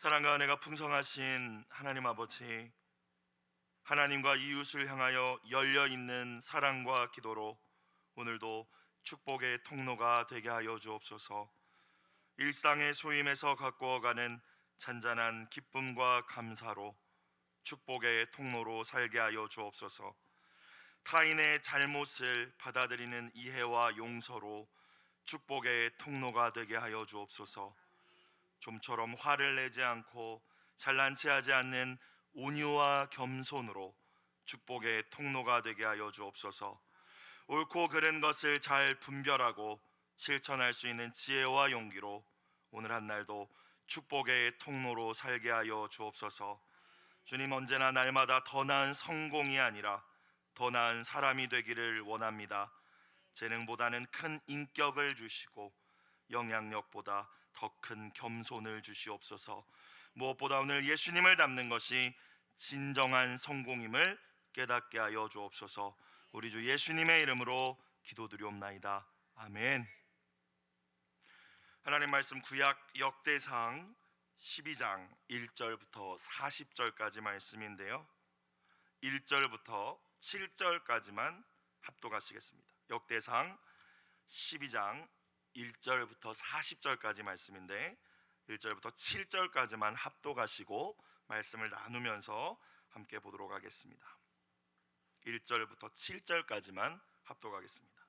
사랑과 은혜가 풍성하신 하나님 아버지, 하나님과 이웃을 향하여 열려있는 사랑과 기도로 오늘도 축복의 통로가 되게 하여 주옵소서. 일상의 소임에서 가꾸어가는 잔잔한 기쁨과 감사로 축복의 통로로 살게 하여 주옵소서. 타인의 잘못을 받아들이는 이해와 용서로 축복의 통로가 되게 하여 주옵소서. 좀처럼 화를 내지 않고 잘난 체하지 않는 온유와 겸손으로 축복의 통로가 되게 하여 주옵소서. 옳고 그른 것을 잘 분별하고 실천할 수 있는 지혜와 용기로 오늘 한 날도 축복의 통로로 살게 하여 주옵소서. 주님, 언제나 날마다 더 나은 성공이 아니라 더 나은 사람이 되기를 원합니다. 재능보다는 큰 인격을 주시고 영향력보다 더 큰 겸손을 주시옵소서. 무엇보다 오늘 예수님을 닮는 것이 진정한 성공임을 깨닫게 하여 주옵소서. 우리 주 예수님의 이름으로 기도드리옵나이다. 아멘. 하나님 말씀 구약 역대상 12장 1절부터 40절까지 말씀인데요, 1절부터 7절까지만 합독하시겠습니다. 역대상 12장 1절부터 40절까지 말씀인데 1절부터 7절까지만 합독하시고 말씀을 나누면서 함께 보도록 하겠습니다. 1절부터 7절까지만 합독하겠습니다.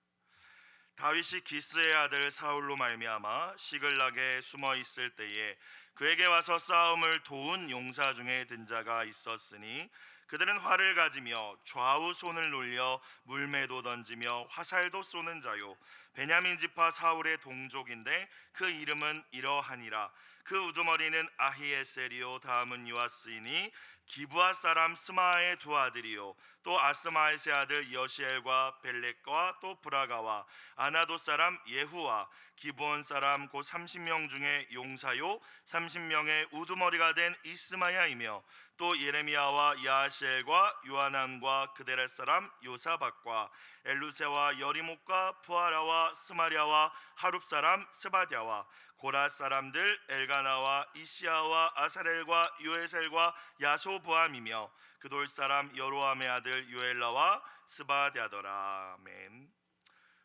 다윗이 기스의 아들 사울로 말미암아 시글락에 숨어 있을 때에 그에게 와서 싸움을 도운 용사 중에 든 자가 있었으니 그들은 활을 가지며 좌우 손을 놀려 물매도 던지며 화살도 쏘는 자요, 베냐민 지파 사울의 동족인데 그 이름은 이러하니라. 그 우두머리는 아히에셀이요, 다음은 요아스이니 기브아 사람 스마의 두 아들이요, 또 아스마에스의 아들 여시엘과 벨렉과 또 브라가와 아나도 사람 예후와 기브온 사람 곧 30명 중에 용사요 30명의 우두머리가 된 이스마야이며 또 예레미야와 야하시엘과 요하난과 그데렛 사람 요사박과 엘루세와 여리목과 푸아라와 스마리아와 하룹 사람 스바디아와 고라 사람들 엘가나와 이시야와 아사렐과 요에셀과 야소부암이며 그돌 사람 여로함의 아들 요엘라와 스바디아더라. 아멘.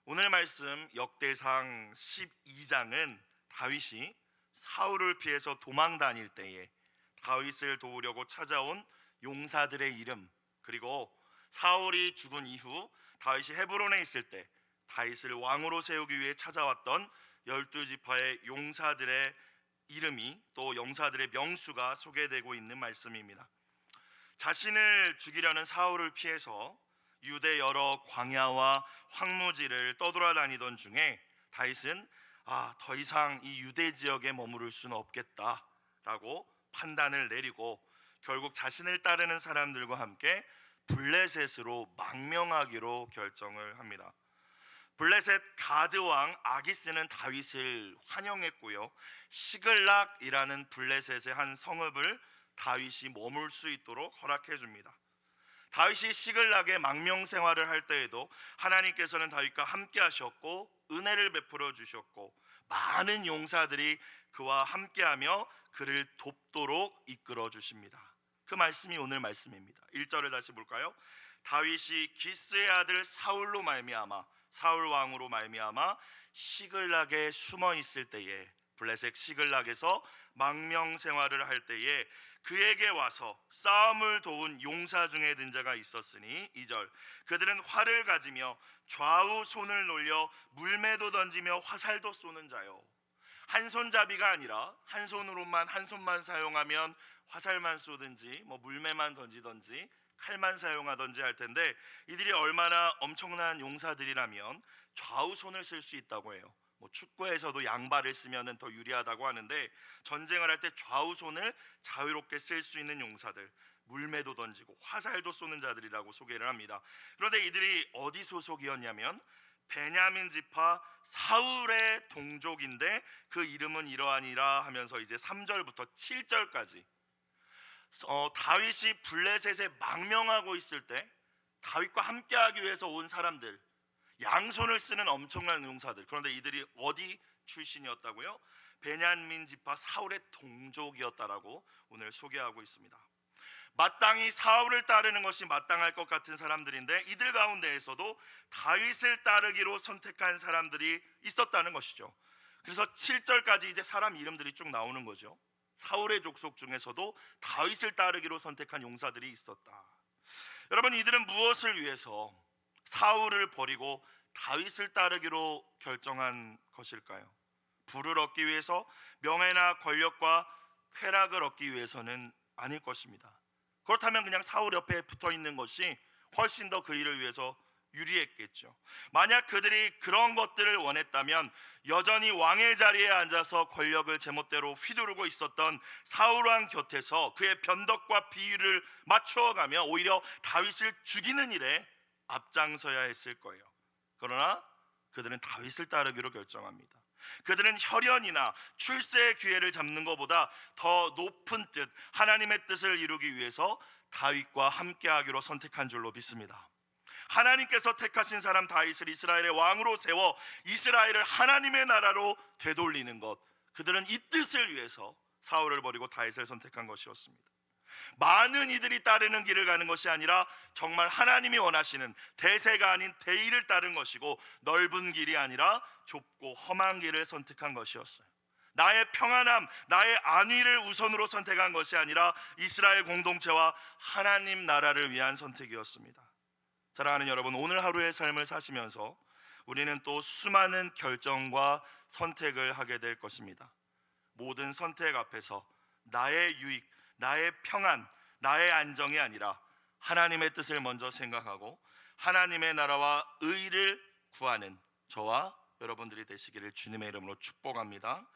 오늘 말씀 역대상 12장은 다윗이 사울을 피해서 도망 다닐 때에 다윗을 도우려고 찾아온 용사들의 이름, 그리고 사울이 죽은 이후 다윗이 헤브론에 있을 때 다윗을 왕으로 세우기 위해 찾아왔던 12지파의 용사들의 이름이, 또 용사들의 명수가 소개되고 있는 말씀입니다. 자신을 죽이려는 사울을 피해서 유대 여러 광야와 황무지를 떠돌아다니던 중에 다윗은 더 이상 이 유대 지역에 머무를 수는 없겠다라고 판단을 내리고 결국 자신을 따르는 사람들과 함께 블레셋으로 망명하기로 결정을 합니다. 블레셋 가드 왕 아기스는 다윗을 환영했고요, 시글락이라는 블레셋의 한 성읍을 다윗이 머물 수 있도록 허락해 줍니다. 다윗이 시글락에 망명 생활을 할 때에도 하나님께서는 다윗과 함께 하셨고 은혜를 베풀어 주셨고 많은 용사들이 그와 함께하며 그를 돕도록 이끌어 주십니다. 그 말씀이 오늘 말씀입니다. 1절을 다시 볼까요? 다윗이 기스의 아들 사울로 말미암아, 사울 왕으로 말미암아 시글락에 숨어 있을 때에, 블레셋 시글락에서 망명 생활을 할 때에 그에게 와서 싸움을 도운 용사 중에 든 자가 있었으니 2절 그들은 활을 가지며 좌우 손을 놀려 물매도 던지며 화살도 쏘는 자요. 한 손잡이가 아니라 한 손만 사용하면 화살만 쏘든지 물매만 던지든지 칼만 사용하든지 할 텐데, 이들이 얼마나 엄청난 용사들이라면 좌우 손을 쓸 수 있다고 해요. 축구에서도 양발을 쓰면 더 유리하다고 하는데 전쟁을 할 때 좌우 손을 자유롭게 쓸 수 있는 용사들, 물매도 던지고 화살도 쏘는 자들이라고 소개를 합니다. 그런데 이들이 어디 소속이었냐면 베냐민 지파 사울의 동족인데 그 이름은 이러하니라 하면서 이제 3절부터 7절까지 다윗이 블레셋에 망명하고 있을 때 다윗과 함께하기 위해서 온 사람들, 양손을 쓰는 엄청난 용사들. 그런데 이들이 어디 출신이었다고요? 베냐민 지파 사울의 동족이었다라고 오늘 소개하고 있습니다. 마땅히 사울을 따르는 것이 마땅할 것 같은 사람들인데 이들 가운데에서도 다윗을 따르기로 선택한 사람들이 있었다는 것이죠. 그래서 7절까지 이제 사람 이름들이 쭉 나오는 거죠. 사울의 족속 중에서도 다윗을 따르기로 선택한 용사들이 있었다. 여러분, 이들은 무엇을 위해서 사울을 버리고 다윗을 따르기로 결정한 것일까요? 부를 얻기 위해서, 명예나 권력과 쾌락을 얻기 위해서는 아닐 것입니다. 그렇다면 그냥 사울 옆에 붙어 있는 것이 훨씬 더 그 일을 위해서 유리했겠죠. 만약 그들이 그런 것들을 원했다면 여전히 왕의 자리에 앉아서 권력을 제멋대로 휘두르고 있었던 사울 왕 곁에서 그의 변덕과 비위를 맞추어가며 오히려 다윗을 죽이는 일에 앞장서야 했을 거예요. 그러나 그들은 다윗을 따르기로 결정합니다. 그들은 혈연이나 출세의 기회를 잡는 것보다 더 높은 뜻, 하나님의 뜻을 이루기 위해서 다윗과 함께하기로 선택한 줄로 믿습니다. 하나님께서 택하신 사람 다윗을 이스라엘의 왕으로 세워 이스라엘을 하나님의 나라로 되돌리는 것, 그들은 이 뜻을 위해서 사울을 버리고 다윗을 선택한 것이었습니다. 많은 이들이 따르는 길을 가는 것이 아니라 정말 하나님이 원하시는 대세가 아닌 대의를 따른 것이고, 넓은 길이 아니라 좁고 험한 길을 선택한 것이었어요. 나의 평안함, 나의 안위를 우선으로 선택한 것이 아니라 이스라엘 공동체와 하나님 나라를 위한 선택이었습니다. 사랑하는 여러분, 오늘 하루의 삶을 사시면서 우리는 또 수많은 결정과 선택을 하게 될 것입니다. 모든 선택 앞에서 나의 유익, 나의 평안, 나의 안정이 아니라 하나님의 뜻을 먼저 생각하고 하나님의 나라와 의를 구하는 저와 여러분들이 되시기를 주님의 이름으로 축복합니다.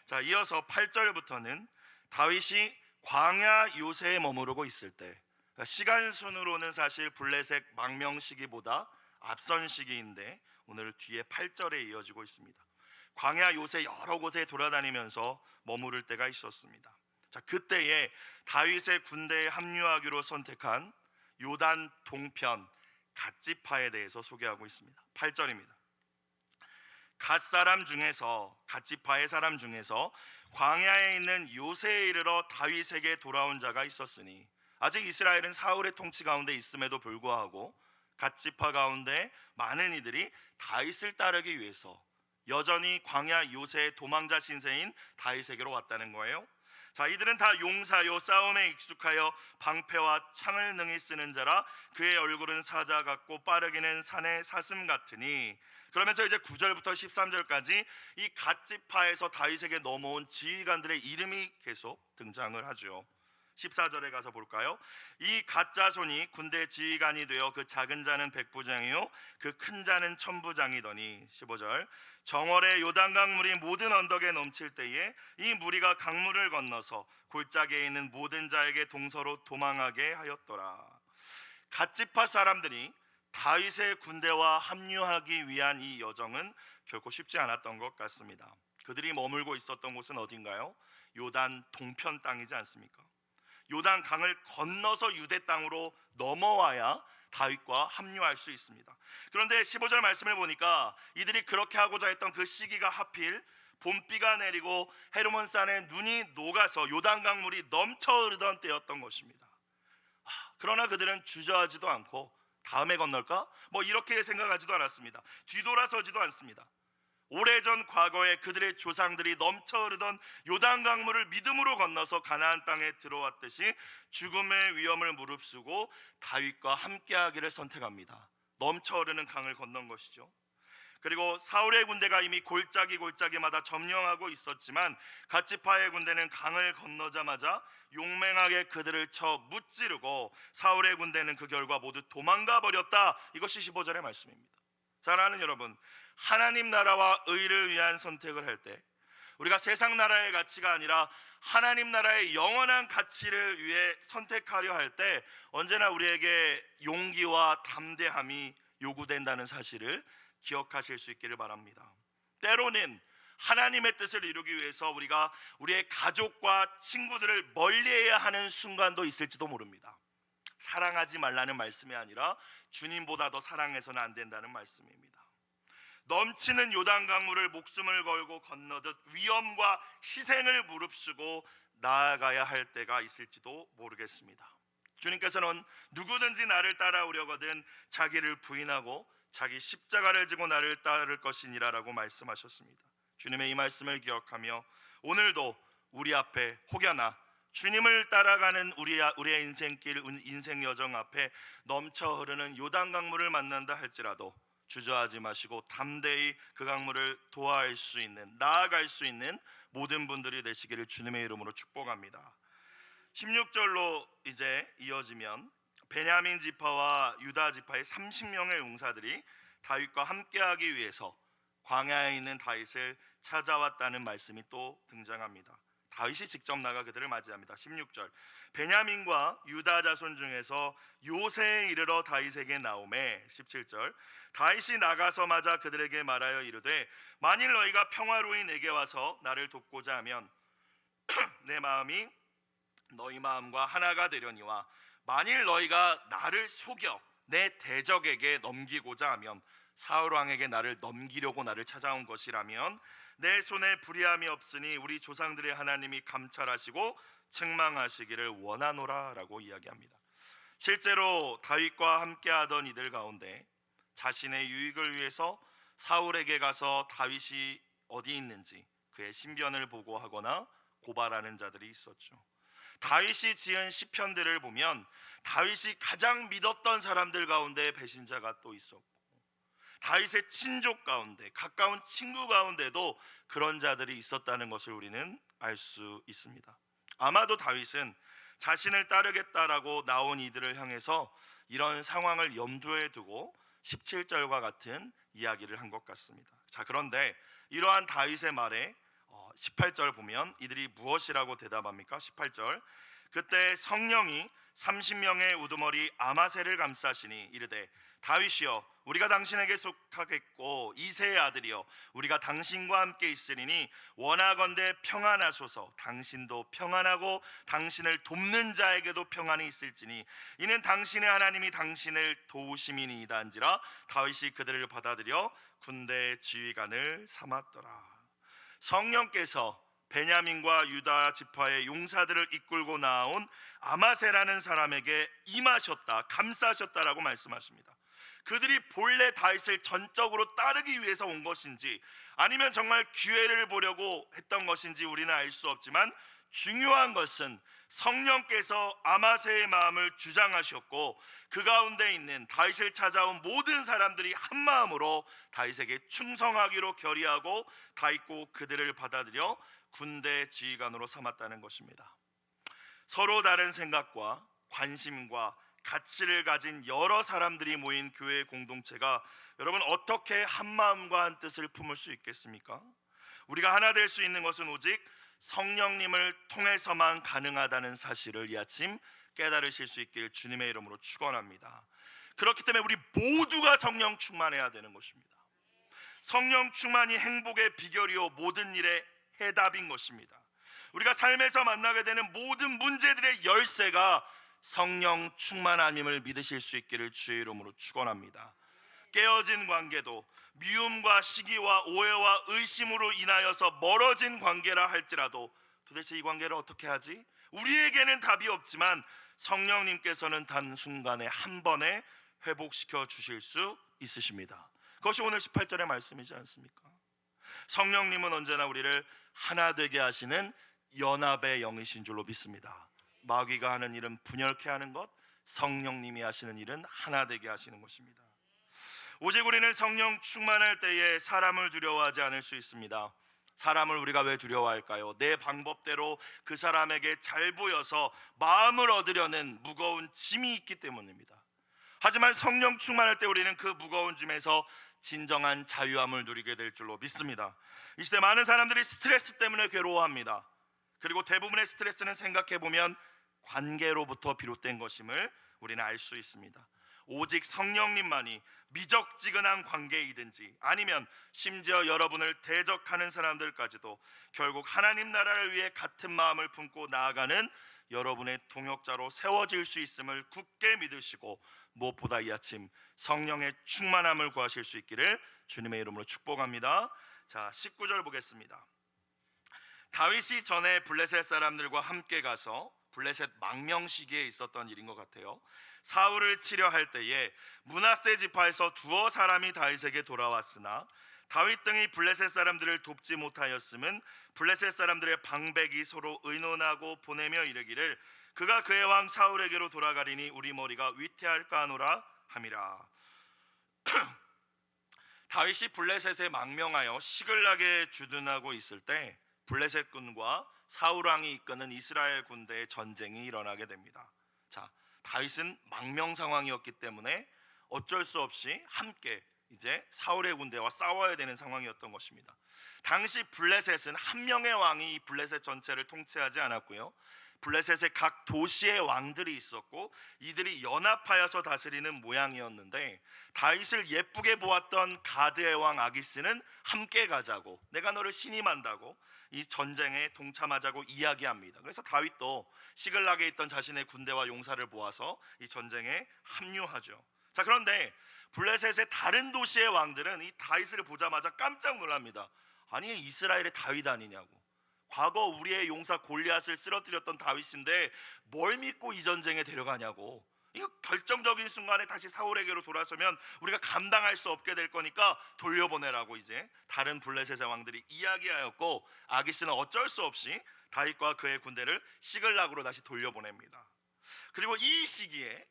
자, 이어서 8절부터는 다윗이 광야 요새에 머무르고 있을 때, 시간 순으로는 사실 블레셋 망명 시기보다 앞선 시기인데 오늘 뒤에 8절에 이어지고 있습니다. 광야 요새 여러 곳에 돌아다니면서 머무를 때가 있었습니다. 자, 그때에 다윗의 군대에 합류하기로 선택한 요단 동편 갓지파에 대해서 소개하고 있습니다. 8절입니다. 갓지파의 사람 중에서 광야에 있는 요새에 이르러 다윗에게 돌아온 자가 있었으니, 아직 이스라엘은 사울의 통치 가운데 있음에도 불구하고 갓지파 가운데 많은 이들이 다윗을 따르기 위해서 여전히 광야 요새의 도망자 신세인 다윗에게로 왔다는 거예요. 자, 이들은 다 용사요, 싸움에 익숙하여 방패와 창을 능히 쓰는 자라, 그의 얼굴은 사자 같고 빠르기는 산의 사슴 같으니. 그러면서 이제 9절부터 13절까지 이 갓지파에서 다윗에게 넘어온 지휘관들의 이름이 계속 등장을 하죠. 14절에 가서 볼까요? 이 갓자손이 군대 지휘관이 되어 그 작은 자는 백부장이요 그 큰 자는 천부장이더니. 15절, 정월에 요단강 물이 모든 언덕에 넘칠 때에 이 무리가 강물을 건너서 골짜기에 있는 모든 자에게 동서로 도망하게 하였더라. 갓지파 사람들이 다윗의 군대와 합류하기 위한 이 여정은 결코 쉽지 않았던 것 같습니다. 그들이 머물고 있었던 곳은 어딘가요? 요단 동편 땅이지 않습니까? 요단 강을 건너서 유대 땅으로 넘어와야 다윗과 합류할 수 있습니다. 그런데 15절 말씀을 보니까 이들이 그렇게 하고자 했던 그 시기가 하필 봄비가 내리고 헤르몬산에 눈이 녹아서 요단강 물이 넘쳐 흐르던 때였던 것입니다. 그러나 그들은 주저하지도 않고 다음에 건널까? 이렇게 생각하지도 않았습니다. 뒤돌아서지도 않습니다. 오래전 과거에 그들의 조상들이 넘쳐 흐르던 요단 강물을 믿음으로 건너서 가나안 땅에 들어왔듯이 죽음의 위험을 무릅쓰고 다윗과 함께하기를 선택합니다. 넘쳐 흐르는 강을 건넌 것이죠. 그리고 사울의 군대가 이미 골짜기마다 점령하고 있었지만 갓지파의 군대는 강을 건너자마자 용맹하게 그들을 쳐 무찌르고 사울의 군대는 그 결과 모두 도망가 버렸다. 이것이 15절의 말씀입니다. 사랑하는 여러분, 하나님 나라와 의를 위한 선택을 할 때 우리가 세상 나라의 가치가 아니라 하나님 나라의 영원한 가치를 위해 선택하려 할 때 언제나 우리에게 용기와 담대함이 요구된다는 사실을 기억하실 수 있기를 바랍니다. 때로는 하나님의 뜻을 이루기 위해서 우리가 우리의 가족과 친구들을 멀리해야 하는 순간도 있을지도 모릅니다. 사랑하지 말라는 말씀이 아니라 주님보다 더 사랑해서는 안 된다는 말씀입니다. 넘치는 요단 강물을 목숨을 걸고 건너듯 위험과 희생을 무릅쓰고 나아가야 할 때가 있을지도 모르겠습니다. 주님께서는 누구든지 나를 따라오려거든 자기를 부인하고 자기 십자가를 지고 나를 따를 것이니라라고 말씀하셨습니다. 주님의 이 말씀을 기억하며 오늘도 우리 앞에 혹여나 주님을 따라가는 우리의 인생길, 인생 여정 앞에 넘쳐 흐르는 요단 강물을 만난다 할지라도 주저하지 마시고 담대히 그 강물을 도하할 수 있는, 나아갈 수 있는 모든 분들이 되시기를 주님의 이름으로 축복합니다. 16절로 이제 이어지면 베냐민 지파와 유다 지파의 30명의 용사들이 다윗과 함께하기 위해서 광야에 있는 다윗을 찾아왔다는 말씀이 또 등장합니다. 다윗이 직접 나가 그들을 맞이합니다. 16절, 베냐민과 유다 자손 중에서 요새에 이르러 다윗에게 나오매. 17절, 다윗이 나가서 맞아 그들에게 말하여 이르되 만일 너희가 평화로이 내게 와서 나를 돕고자 하면 내 마음이 너희 마음과 하나가 되려니와 만일 너희가 나를 속여 내 대적에게 넘기고자 하면 사울 왕에게 나를 넘기려고 나를 찾아온 것이라면 내 손에 불의함이 없으니 우리 조상들의 하나님이 감찰하시고 책망하시기를 원하노라 라고 이야기합니다. 실제로 다윗과 함께하던 이들 가운데 자신의 유익을 위해서 사울에게 가서 다윗이 어디 있는지 그의 신변을 보고하거나 고발하는 자들이 있었죠. 다윗이 지은 시편들을 보면 다윗이 가장 믿었던 사람들 가운데 배신자가 또 있었고, 다윗의 친족 가운데, 가까운 친구 가운데도 그런 자들이 있었다는 것을 우리는 알 수 있습니다. 아마도 다윗은 자신을 따르겠다라고 나온 이들을 향해서 이런 상황을 염두에 두고 17절과 같은 이야기를 한 것 같습니다. 자, 그런데 이러한 다윗의 말에 18절 보면 이들이 무엇이라고 대답합니까? 18절, 그때 성령이 30명의 우두머리 아마새를 감싸시니 이르되 다윗이여 우리가 당신에게 속하겠고 이새의 아들이여 우리가 당신과 함께 있으리니 원하건대 평안하소서. 당신도 평안하고 당신을 돕는 자에게도 평안이 있을지니 이는 당신의 하나님이 당신을 도우심이니이다 한지라. 다윗이 그들을 받아들여 군대 지휘관을 삼았더라. 성령께서 베냐민과 유다 지파의 용사들을 이끌고 나온 아마새라는 사람에게 임하셨다, 감싸셨다라고 말씀하십니다. 그들이 본래 다윗을 전적으로 따르기 위해서 온 것인지 아니면 정말 기회를 보려고 했던 것인지 우리는 알 수 없지만 중요한 것은 성령께서 아마새의 마음을 주장하셨고 그 가운데 있는 다윗을 찾아온 모든 사람들이 한 마음으로 다윗에게 충성하기로 결의하고 다윗고 그들을 받아들여 군대 지휘관으로 삼았다는 것입니다. 서로 다른 생각과 관심과 가치를 가진 여러 사람들이 모인 교회 공동체가 여러분 어떻게 한 마음과 한 뜻을 품을 수 있겠습니까? 우리가 하나 될 수 있는 것은 오직 성령님을 통해서만 가능하다는 사실을 이 아침 깨달으실 수 있길 주님의 이름으로 축원합니다. 그렇기 때문에 우리 모두가 성령 충만해야 되는 것입니다. 성령 충만이 행복의 비결이요 모든 일의 해답인 것입니다. 우리가 삶에서 만나게 되는 모든 문제들의 열쇠가 성령 충만함임을 믿으실 수 있기를 주의 이름으로 축원합니다. 깨어진 관계도 미움과 시기와 오해와 의심으로 인하여서 멀어진 관계라 할지라도 도대체 이 관계를 어떻게 하지? 우리에게는 답이 없지만 성령님께서는 단순간에 한 번에 회복시켜 주실 수 있으십니다. 그것이 오늘 18절의 말씀이지 않습니까? 성령님은 언제나 우리를 하나 되게 하시는 연합의 영이신 줄로 믿습니다. 마귀가 하는 일은 분열케 하는 것, 성령님이 하시는 일은 하나 되게 하시는 것입니다. 오직 우리는 성령 충만할 때에 사람을 두려워하지 않을 수 있습니다. 사람을 우리가 왜 두려워할까요? 내 방법대로 그 사람에게 잘 보여서 마음을 얻으려는 무거운 짐이 있기 때문입니다. 하지만 성령 충만할 때 우리는 그 무거운 짐에서 진정한 자유함을 누리게 될 줄로 믿습니다. 이 시대 많은 사람들이 스트레스 때문에 괴로워합니다. 그리고 대부분의 스트레스는 생각해보면 관계로부터 비롯된 것임을 우리는 알 수 있습니다. 오직 성령님만이 미적지근한 관계이든지 아니면 심지어 여러분을 대적하는 사람들까지도 결국 하나님 나라를 위해 같은 마음을 품고 나아가는 여러분의 동역자로 세워질 수 있음을 굳게 믿으시고 무엇보다 이 아침 성령의 충만함을 구하실 수 있기를 주님의 이름으로 축복합니다. 자, 19절 보겠습니다. 다윗이 전에 블레셋 사람들과 함께 가서 블레셋 망명 시기에 있었던 일인 것 같아요. 사울을 치려 할 때에 므낫세 지파에서 두어 사람이 다윗에게 돌아왔으나 다윗 등이 블레셋 사람들을 돕지 못하였음은 블레셋 사람들의 방백이 서로 의논하고 보내며 이르기를 그가 그의 왕 사울에게로 돌아가리니 우리 머리가 위태할까 하노라 함이라. 다윗이 블레셋에 망명하여 시글락에 주둔하고 있을 때 블레셋 군과 사울 왕이 이끄는 이스라엘 군대의 전쟁이 일어나게 됩니다. 자, 다윗은 망명 상황이었기 때문에 어쩔 수 없이 함께 이제 사울의 군대와 싸워야 되는 상황이었던 것입니다. 당시 블레셋은 한 명의 왕이 이 블레셋 전체를 통치하지 않았고요. 블레셋의 각 도시의 왕들이 있었고 이들이 연합하여서 다스리는 모양이었는데 다윗을 예쁘게 보았던 가드의 왕 아기스는 함께 가자고, 내가 너를 신임한다고 이 전쟁에 동참하자고 이야기합니다. 그래서 다윗도 시글락에 있던 자신의 군대와 용사를 모아서 이 전쟁에 합류하죠. 자, 그런데 블레셋의 다른 도시의 왕들은 이 다윗을 보자마자 깜짝 놀랍니다. 아니, 이스라엘의 다윗 아니냐고. 과거 우리의 용사 골리앗을 쓰러뜨렸던 다윗인데 뭘 믿고 이 전쟁에 데려가냐고. 이거 결정적인 순간에 다시 사울에게로 돌아서면 우리가 감당할 수 없게 될 거니까 돌려보내라고 이제 다른 블레셋의 왕들이 이야기하였고 아기스는 어쩔 수 없이 다윗과 그의 군대를 시글락으로 다시 돌려보냅니다. 그리고 이 시기에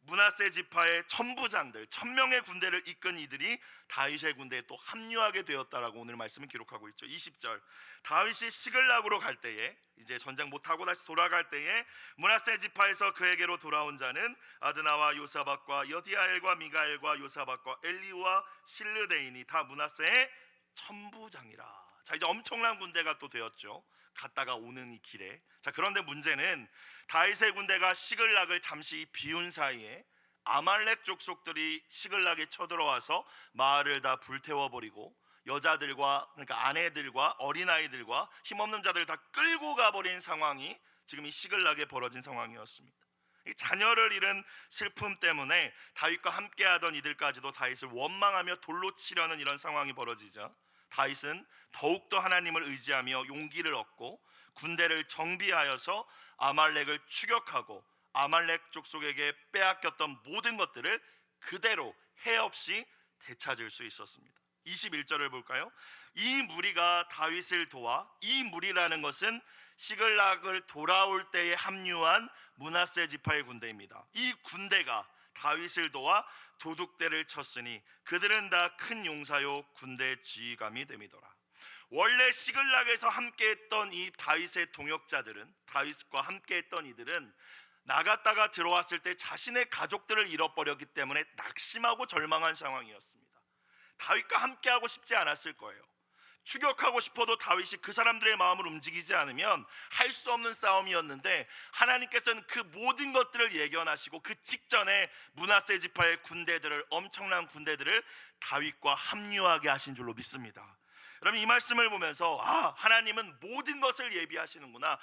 므낫세 지파의 천부장들 1000명의 군대를 이끈 이들이 다윗의 군대에 또 합류하게 되었다라고 오늘 말씀은 기록하고 있죠. 20절 다윗이 시글락으로 갈 때에 이제 전쟁 못하고 다시 돌아갈 때에 므낫세 지파에서 그에게로 돌아온 자는 아드나와 요사박과 여디아엘과 미가엘과 요사박과 엘리우와 실르데인이 다 므낫세의 천부장이라. 자, 이제 엄청난 군대가 또 되었죠. 갔다가 오는 이 길에. 자, 그런데 문제는 다윗의 군대가 시글락을 잠시 비운 사이에 아말렉 족속들이 시글락에 쳐들어와서 마을을 다 불태워버리고 여자들과, 그러니까 아내들과 어린아이들과 힘없는 자들 다 끌고 가버린 상황이 지금 이 시글락에 벌어진 상황이었습니다. 이 자녀를 잃은 슬픔 때문에 다윗과 함께하던 이들까지도 다윗을 원망하며 돌로 치려는 이런 상황이 벌어지자 다윗은 더욱더 하나님을 의지하며 용기를 얻고 군대를 정비하여서 아말렉을 추격하고 아말렉 족속에게 빼앗겼던 모든 것들을 그대로 해 없이 되찾을 수 있었습니다. 21절을 볼까요? 이 무리가 다윗을 도와, 이 무리라는 것은 시글락을 돌아올 때에 합류한 므낫세 지파의 군대입니다. 이 군대가 다윗을 도와 도둑대를 쳤으니 그들은 다 큰 용사요 군대 지휘감이 됨이더라. 원래 시글락에서 함께했던 이 다윗의 동역자들은, 다윗과 함께했던 이들은 나갔다가 들어왔을 때 자신의 가족들을 잃어버렸기 때문에 낙심하고 절망한 상황이었습니다. 다윗과 함께하고 싶지 않았을 거예요. 추격하고 싶어도 다윗이 그 사람들의 마음을 움직이지 않으면 할 수 없는 싸움이었는데 하나님께서는 그 모든 것들을 예견하시고 그 직전에 므낫세 지파의 군대들을, 엄청난 군대들을 다윗과 합류하게 하신 줄로 믿습니다. 여러분, 이 말씀을 보면서 하나님은 모든 것을 예비하시는구나.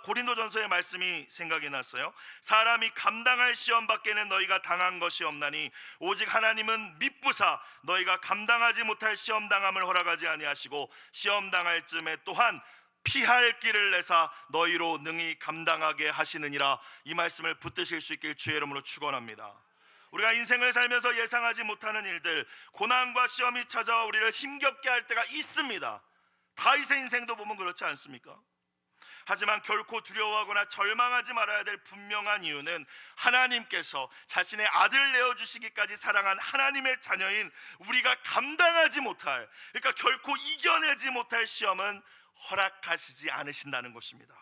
고린도전서의 말씀이 생각이 났어요. 사람이 감당할 시험 밖에는 너희가 당한 것이 없나니 오직 하나님은 미쁘사 너희가 감당하지 못할 시험 당함을 허락하지 아니하시고 시험 당할 쯤에 또한 피할 길을 내사 너희로 능히 감당하게 하시느니라. 이 말씀을 붙드실 수 있길 주의 이름으로 축원합니다. 우리가 인생을 살면서 예상하지 못하는 일들, 고난과 시험이 찾아와 우리를 힘겹게 할 때가 있습니다. 다윗의 인생도 보면 그렇지 않습니까? 하지만 결코 두려워하거나 절망하지 말아야 될 분명한 이유는 하나님께서 자신의 아들을 내어주시기까지 사랑한 하나님의 자녀인 우리가 감당하지 못할, 그러니까 결코 이겨내지 못할 시험은 허락하시지 않으신다는 것입니다.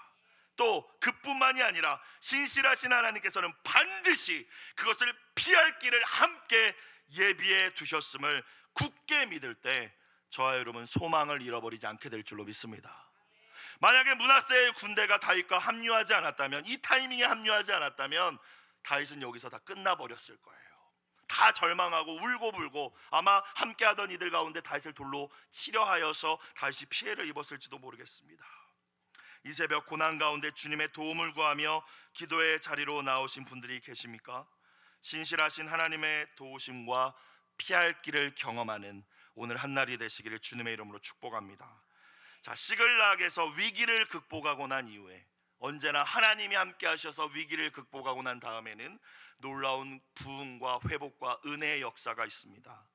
또 그뿐만이 아니라 신실하신 하나님께서는 반드시 그것을 피할 길을 함께 예비해 두셨음을 굳게 믿을 때 저와 여러분 소망을 잃어버리지 않게 될 줄로 믿습니다. 만약에 므낫세의 군대가 다윗과 합류하지 않았다면, 이 타이밍에 합류하지 않았다면 다윗은 여기서 다 끝나버렸을 거예요. 다 절망하고 울고불고 아마 함께하던 이들 가운데 다윗을 돌로 치려 하여서 다윗이 피해를 입었을지도 모르겠습니다. 이 새벽 고난 가운데 주님의 도움을 구하며 기도의 자리로 나오신 분들이 계십니까? 신실하신 하나님의 도우심과 피할 길을 경험하는 오늘 한날이 되시기를 주님의 이름으로 축복합니다. 자, 시글락에서 위기를 극복하고 난 이후에 언제나 하나님이 함께 하셔서 위기를 극복하고 난 다음에는 놀라운 부흥과 회복과 은혜의 역사가 있습니다.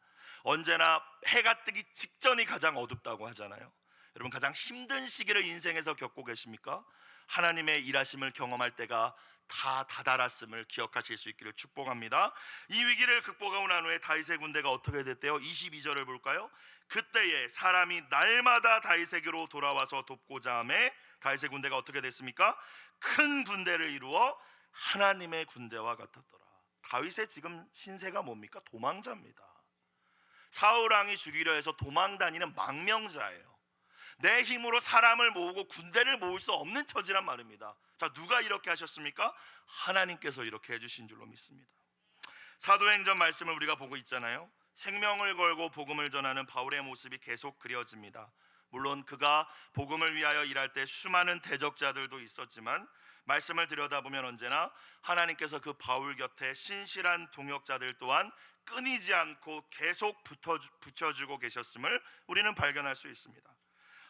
언제나 해가 뜨기 직전이 가장 어둡다고 하잖아요. 여러분, 가장 힘든 시기를 인생에서 겪고 계십니까? 하나님의 일하심을 경험할 때가 다 다다랐음을 기억하실 수 있기를 축복합니다. 이 위기를 극복하고 난 후에 다윗의 군대가 어떻게 됐대요? 22절을 볼까요? 그때에 사람이 날마다 다윗에게로 돌아와서 돕고자 하매 다윗의 군대가 어떻게 됐습니까? 큰 군대를 이루어 하나님의 군대와 같았더라. 다윗의 지금 신세가 뭡니까? 도망자입니다. 사울 왕이 죽이려 해서 도망다니는 망명자예요. 내 힘으로 사람을 모으고 군대를 모을 수 없는 처지란 말입니다. 자, 누가 이렇게 하셨습니까? 하나님께서 이렇게 해주신 줄로 믿습니다. 사도행전 말씀을 우리가 보고 있잖아요. 생명을 걸고 복음을 전하는 바울의 모습이 계속 그려집니다. 물론 그가 복음을 위하여 일할 때 수많은 대적자들도 있었지만 말씀을 들여다보면 언제나 하나님께서 그 바울 곁에 신실한 동역자들 또한 끊이지 않고 계속 붙여주고 계셨음을 우리는 발견할 수 있습니다.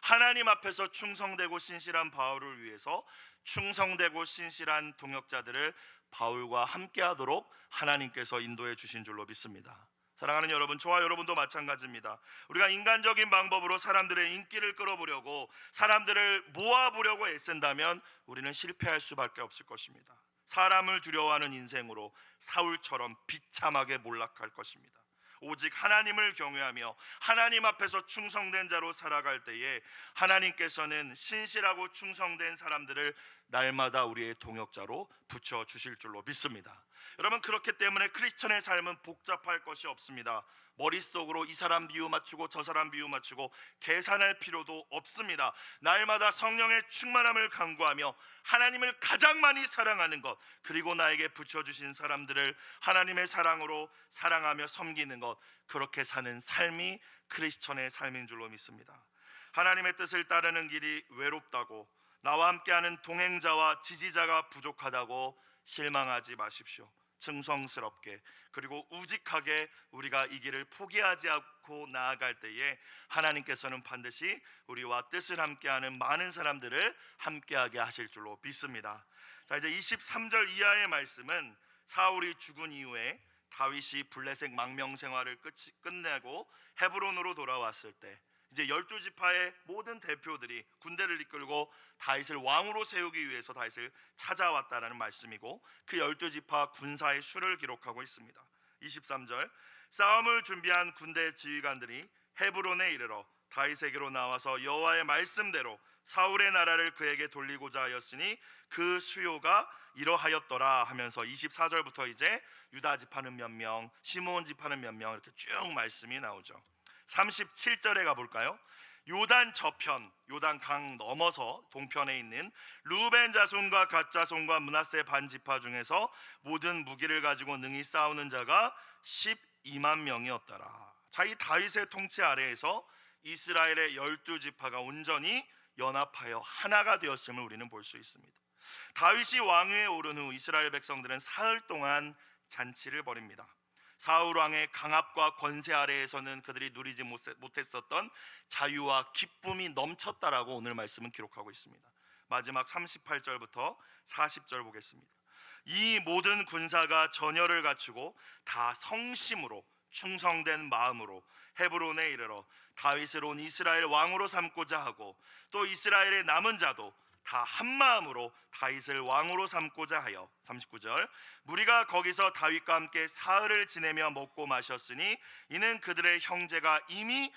하나님 앞에서 충성되고 신실한 바울을 위해서 충성되고 신실한 동역자들을 바울과 함께하도록 하나님께서 인도해 주신 줄로 믿습니다. 사랑하는 여러분, 저와 여러분도 마찬가지입니다. 우리가 인간적인 방법으로 사람들의 인기를 끌어보려고 사람들을 모아보려고 애쓴다면 우리는 실패할 수밖에 없을 것입니다. 사람을 두려워하는 인생으로 사울처럼 비참하게 몰락할 것입니다. 오직 하나님을 경외하며 하나님 앞에서 충성된 자로 살아갈 때에 하나님께서는 신실하고 충성된 사람들을 날마다 우리의 동역자로 붙여주실 줄로 믿습니다. 여러분, 그렇기 때문에 크리스천의 삶은 복잡할 것이 없습니다. 머릿속으로 이 사람 비유 맞추고 저 사람 비유 맞추고 계산할 필요도 없습니다. 날마다 성령의 충만함을 간구하며 하나님을 가장 많이 사랑하는 것, 그리고 나에게 붙여주신 사람들을 하나님의 사랑으로 사랑하며 섬기는 것, 그렇게 사는 삶이 크리스천의 삶인 줄로 믿습니다. 하나님의 뜻을 따르는 길이 외롭다고, 나와 함께하는 동행자와 지지자가 부족하다고 실망하지 마십시오. 증성스럽게 그리고 우직하게 우리가 이 길을 포기하지 않고 나아갈 때에 하나님께서는 반드시 우리와 뜻을 함께하는 많은 사람들을 함께하게 하실 줄로 믿습니다. 자, 이제 23절 이하의 말씀은 사울이 죽은 이후에 다윗이 블레셋 망명 생활을 끝내고 헤브론으로 돌아왔을 때 이제 12지파의 모든 대표들이 군대를 이끌고 다윗을 왕으로 세우기 위해서 다윗을 찾아왔다라는 말씀이고, 그 12지파 군사의 수를 기록하고 있습니다. 23절, 싸움을 준비한 군대 지휘관들이 헤브론에 이르러 다윗에게로 나와서 여호와의 말씀대로 사울의 나라를 그에게 돌리고자 하였으니 그 수요가 이러하였더라 하면서 24절부터 이제 유다 지파는 몇 명, 시므온 지파는 몇 명, 이렇게 쭉 말씀이 나오죠. 37절에 가볼까요? 요단 저편, 요단 강 넘어서 동편에 있는 르우벤 자손과 갓 자손과 므낫세 반 지파 중에서 모든 무기를 가지고 능히 싸우는 자가 12만 명이었더라. 자, 이 다윗의 통치 아래에서 이스라엘의 12지파가 온전히 연합하여 하나가 되었음을 우리는 볼 수 있습니다. 다윗이 왕위에 오른 후 이스라엘 백성들은 사흘 동안 잔치를 벌입니다. 사울 왕의 강압과 권세 아래에서는 그들이 누리지 못했었던 자유와 기쁨이 넘쳤다라고 오늘 말씀은 기록하고 있습니다. 마지막 38절부터 40절 보겠습니다. 이 모든 군사가 전열을 갖추고 다 성심으로 충성된 마음으로 헤브론에 이르러 다윗을 온 이스라엘 왕으로 삼고자 하고, 또 이스라엘의 남은 자도 다 한마음으로 다윗을 왕으로 삼고자 하여, 39절, 무리가 거기서 다윗과 함께 사흘을 지내며 먹고 마셨으니 이는 그들의 형제가 이미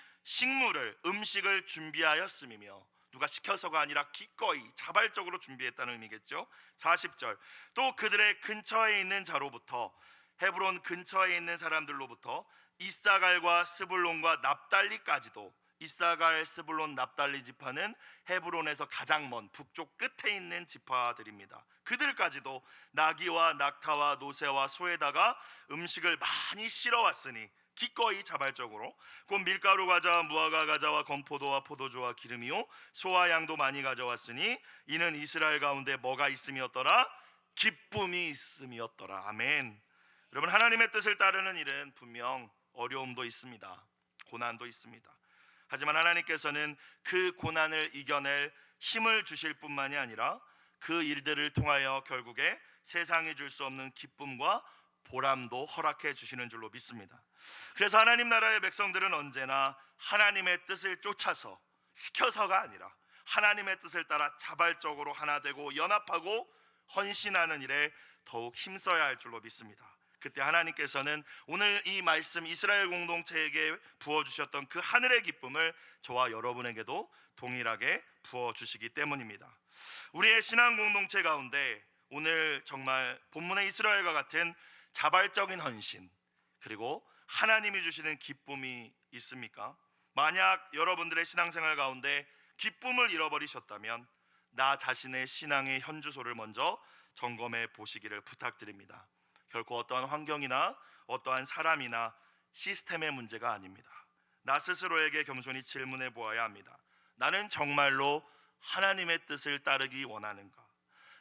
음식을 준비하였음이며, 누가 시켜서가 아니라 기꺼이 자발적으로 준비했다는 의미겠죠. 40절, 또 그들의 근처에 있는 자로부터, 헤브론 근처에 있는 사람들로부터 이사갈과 스불론과 납달리까지도, 이사갈, 스불론, 납달리 지파는 헤브론에서 가장 먼 북쪽 끝에 있는 지파들입니다. 그들까지도 나귀와 낙타와 노새와 소에다가 음식을 많이 실어왔으니, 기꺼이 자발적으로, 곧 밀가루 과자와 무화과 과자와 건포도와 포도주와 기름이요 소와 양도 많이 가져왔으니 이는 이스라엘 가운데 뭐가 있음이었더라? 기쁨이 있음이었더라. 아멘. 여러분, 하나님의 뜻을 따르는 일은 분명 어려움도 있습니다. 고난도 있습니다. 하지만 하나님께서는 그 고난을 이겨낼 힘을 주실 뿐만이 아니라 그 일들을 통하여 결국에 세상이 줄 수 없는 기쁨과 보람도 허락해 주시는 줄로 믿습니다. 그래서 하나님 나라의 백성들은 언제나 하나님의 뜻을 쫓아서 시켜서가 아니라 하나님의 뜻을 따라 자발적으로 하나 되고 연합하고 헌신하는 일에 더욱 힘써야 할 줄로 믿습니다. 그때 하나님께서는 오늘 이 말씀 이스라엘 공동체에게 부어주셨던 그 하늘의 기쁨을 저와 여러분에게도 동일하게 부어주시기 때문입니다. 우리의 신앙 공동체 가운데 오늘 정말 본문의 이스라엘과 같은 자발적인 헌신 그리고 하나님이 주시는 기쁨이 있습니까? 만약 여러분들의 신앙생활 가운데 기쁨을 잃어버리셨다면 나 자신의 신앙의 현주소를 먼저 점검해 보시기를 부탁드립니다. 결코 어떠한 환경이나 어떠한 사람이나 시스템의 문제가 아닙니다. 나 스스로에게 겸손히 질문해 보아야 합니다. 나는 정말로 하나님의 뜻을 따르기 원하는가?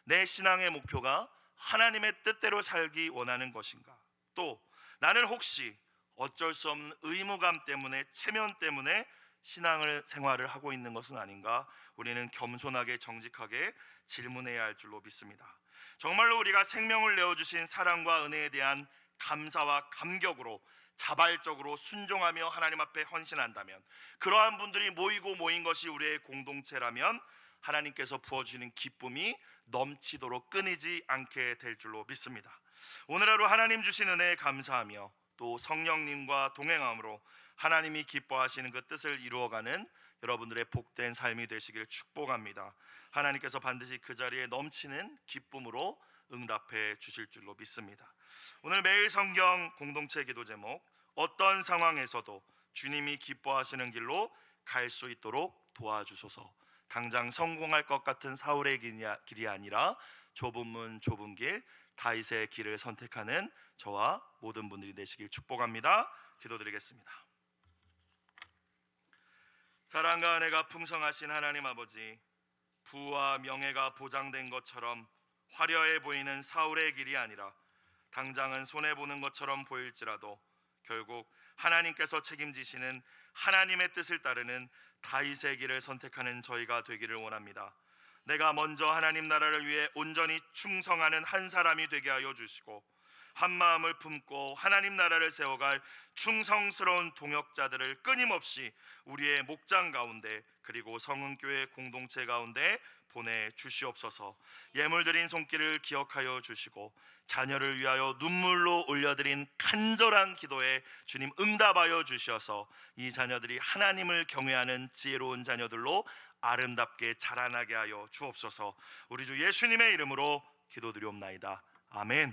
내 신앙의 목표가 하나님의 뜻대로 살기 원하는 것인가? 또 나는 혹시 어쩔 수 없는 의무감 때문에 체면 때문에 신앙을 생활을 하고 있는 것은 아닌가? 우리는 겸손하게 정직하게 질문해야 할 줄로 믿습니다. 정말로 우리가 생명을 내어주신 사랑과 은혜에 대한 감사와 감격으로 자발적으로 순종하며 하나님 앞에 헌신한다면, 그러한 분들이 모인 것이 우리의 공동체라면 하나님께서 부어주시는 기쁨이 넘치도록 끊이지 않게 될 줄로 믿습니다. 오늘 하루 하나님 주신 은혜에 감사하며 또 성령님과 동행함으로 하나님이 기뻐하시는 그 뜻을 이루어가는 여러분들의 복된 삶이 되시길 축복합니다. 하나님께서 반드시 그 자리에 넘치는 기쁨으로 응답해 주실 줄로 믿습니다. 오늘 매일 성경 공동체 기도 제목, 어떤 상황에서도 주님이 기뻐하시는 길로 갈 수 있도록 도와주소서. 당장 성공할 것 같은 사울의 길이 아니라 좁은 문 좁은 길 다윗의 길을 선택하는 저와 모든 분들이 되시길 축복합니다. 기도드리겠습니다. 사랑과 은혜가 풍성하신 하나님 아버지, 부와 명예가 보장된 것처럼 화려해 보이는 사울의 길이 아니라 당장은 손해보는 것처럼 보일지라도 결국 하나님께서 책임지시는 하나님의 뜻을 따르는 다윗의 길을 선택하는 저희가 되기를 원합니다. 내가 먼저 하나님 나라를 위해 온전히 충성하는 한 사람이 되게 하여 주시고, 한 마음을 품고 하나님 나라를 세워갈 충성스러운 동역자들을 끊임없이 우리의 목장 가운데 그리고 성은교회 공동체 가운데 보내주시옵소서. 예물드린 손길을 기억하여 주시고 자녀를 위하여 눈물로 올려드린 간절한 기도에 주님 응답하여 주셔서 이 자녀들이 하나님을 경외하는 지혜로운 자녀들로 아름답게 자라나게 하여 주옵소서. 우리 주 예수님의 이름으로 기도드리옵나이다. 아멘.